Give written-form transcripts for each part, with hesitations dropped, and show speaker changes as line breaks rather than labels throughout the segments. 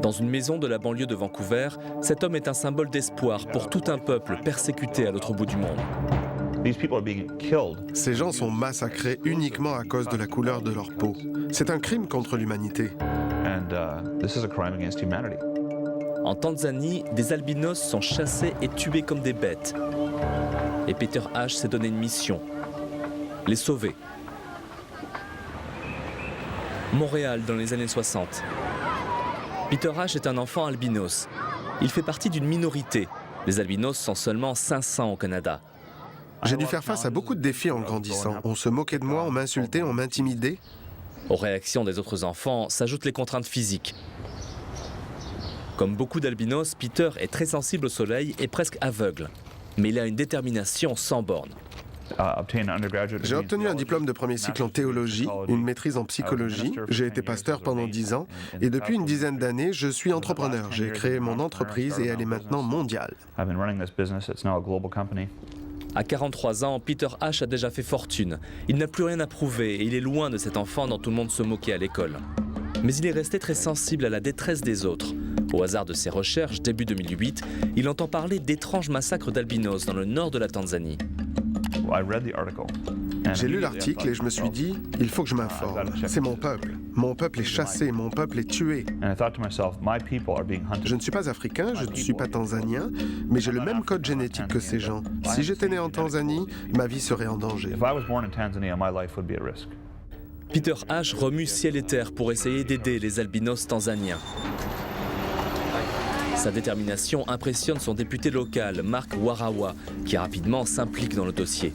Dans une maison de la banlieue de Vancouver, cet homme est un symbole d'espoir pour tout un peuple persécuté à l'autre bout du monde.
Ces gens sont massacrés uniquement à cause de la couleur de leur peau. C'est un crime contre l'humanité.
En Tanzanie, des albinos sont chassés et tués comme des bêtes. Et Peter H. s'est donné une mission, les sauver. Montréal dans les années 60. Peter H. est un enfant albinos. Il fait partie d'une minorité. Les albinos sont seulement 500 au Canada.
J'ai dû faire face à beaucoup de défis en grandissant. On se moquait de moi, on m'insultait, on m'intimidait.
Aux réactions des autres enfants s'ajoutent les contraintes physiques. Comme beaucoup d'albinos, Peter est très sensible au soleil et presque aveugle. Mais il a une détermination sans borne.
J'ai obtenu un diplôme de premier cycle en théologie, une maîtrise en psychologie. J'ai été pasteur pendant 10 ans et depuis une dizaine d'années, je suis entrepreneur. J'ai créé mon entreprise et elle est maintenant mondiale.
À 43 ans, Peter H. a déjà fait fortune. Il n'a plus rien à prouver et il est loin de cet enfant dont tout le monde se moquait à l'école. Mais il est resté très sensible à la détresse des autres. Au hasard de ses recherches, début 2008, il entend parler d'étranges massacres d'albinos dans le nord de la Tanzanie.
J'ai lu l'article et je me suis dit, il faut que je m'informe. C'est mon peuple. Mon peuple est chassé, mon peuple est tué. Je ne suis pas africain, je ne suis pas tanzanien, mais j'ai le même code génétique que ces gens. Si j'étais né en Tanzanie, ma vie serait en danger.
Peter H. remue ciel et terre pour essayer d'aider les albinos tanzaniens. Sa détermination impressionne son député local, Mark Warawa, qui rapidement s'implique dans le dossier.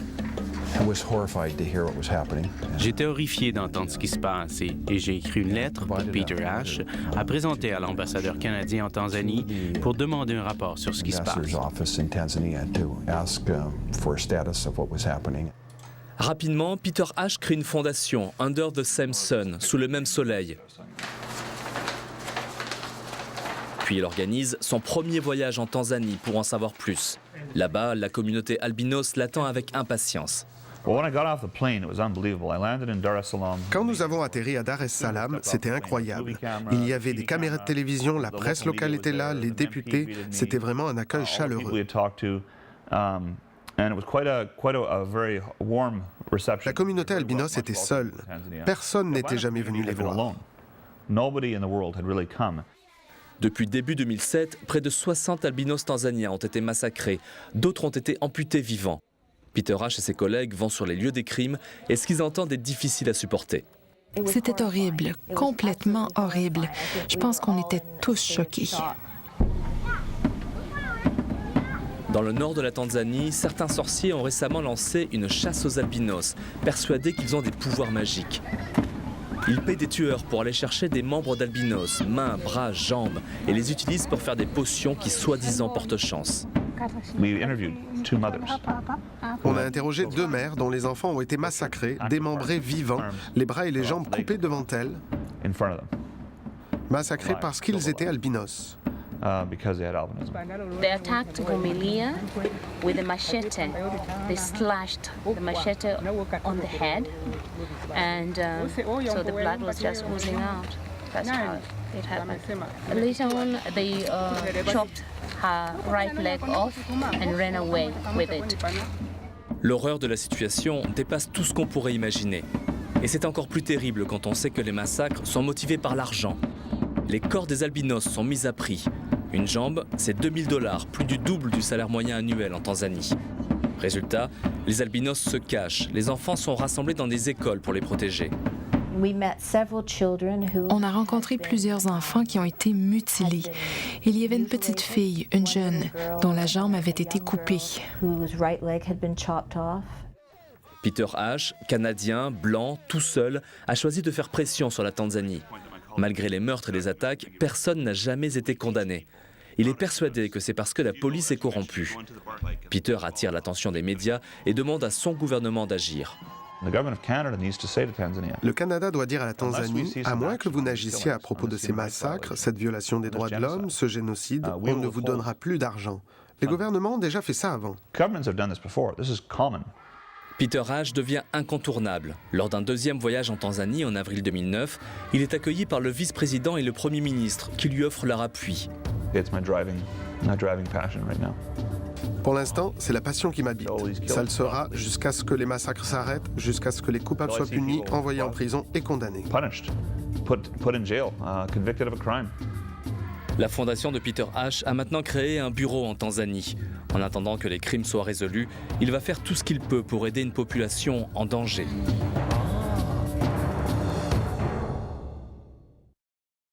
J'étais horrifié d'entendre ce qui se passe et j'ai écrit une lettre que Peter H. a présentée à l'ambassadeur canadien en Tanzanie pour demander un rapport sur ce qui se passe.
Rapidement, Peter H. crée une fondation, Under the Same Sun, sous le même soleil. Puis il organise son premier voyage en Tanzanie pour en savoir plus. Là-bas, la communauté albinos l'attend avec impatience.
Quand nous avons atterri à Dar es Salaam, c'était incroyable. Il y avait des caméras de télévision, la presse locale était là, les députés. C'était vraiment un accueil chaleureux. La communauté albinos était seule. Personne n'était jamais venu les voir.
Depuis début 2007, près de 60 albinos tanzaniens ont été massacrés. D'autres ont été amputés vivants. Peter H. et ses collègues vont sur les lieux des crimes et ce qu'ils entendent est difficile à supporter.
C'était horrible, complètement horrible. Je pense qu'on était tous choqués.
Dans le nord de la Tanzanie, certains sorciers ont récemment lancé une chasse aux albinos, persuadés qu'ils ont des pouvoirs magiques. Ils paient des tueurs pour aller chercher des membres d'albinos, mains, bras, jambes, et les utilisent pour faire des potions qui soi-disant portent chance.
On a interrogé 2 mères dont les enfants ont été massacrés, démembrés vivants, les bras et les jambes coupés devant elles, massacrés parce qu'ils étaient albinos.
They attacked Vumilia with a machete. They slashed the machete on the head, and so the blood was just oozing out. That's how it happened. Later on, they chopped her right leg off and ran away with it.
L'horreur de la situation dépasse tout ce qu'on pourrait imaginer. Et c'est encore plus terrible quand on sait que les massacres sont motivés par l'argent. Les corps des albinos sont mis à prix. Une jambe, c'est $2000, plus du double du salaire moyen annuel en Tanzanie. Résultat, les albinos se cachent. Les enfants sont rassemblés dans des écoles pour les protéger.
On a rencontré plusieurs enfants qui ont été mutilés. Il y avait une petite fille, une jeune, dont la jambe avait été coupée.
Peter H., Canadien, blanc, tout seul, a choisi de faire pression sur la Tanzanie. Malgré les meurtres et les attaques, personne n'a jamais été condamné. Il est persuadé que c'est parce que la police est corrompue. Peter attire l'attention des médias et demande à son gouvernement d'agir.
Le Canada doit dire à la Tanzanie, à moins que vous n'agissiez à propos de ces massacres, cette violation des droits de l'homme, ce génocide, on ne vous donnera plus d'argent. Les gouvernements ont déjà fait ça avant.
Peter Ash devient incontournable. Lors d'un deuxième voyage en Tanzanie en avril 2009, il est accueilli par le vice-président et le Premier ministre qui lui offrent leur appui.
Pour l'instant, c'est la passion qui m'habite. Ça le sera jusqu'à ce que les massacres s'arrêtent, jusqu'à ce que les coupables soient punis, envoyés en prison et condamnés.
La fondation de Peter Ash a maintenant créé un bureau en Tanzanie. En attendant que les crimes soient résolus, il va faire tout ce qu'il peut pour aider une population en danger.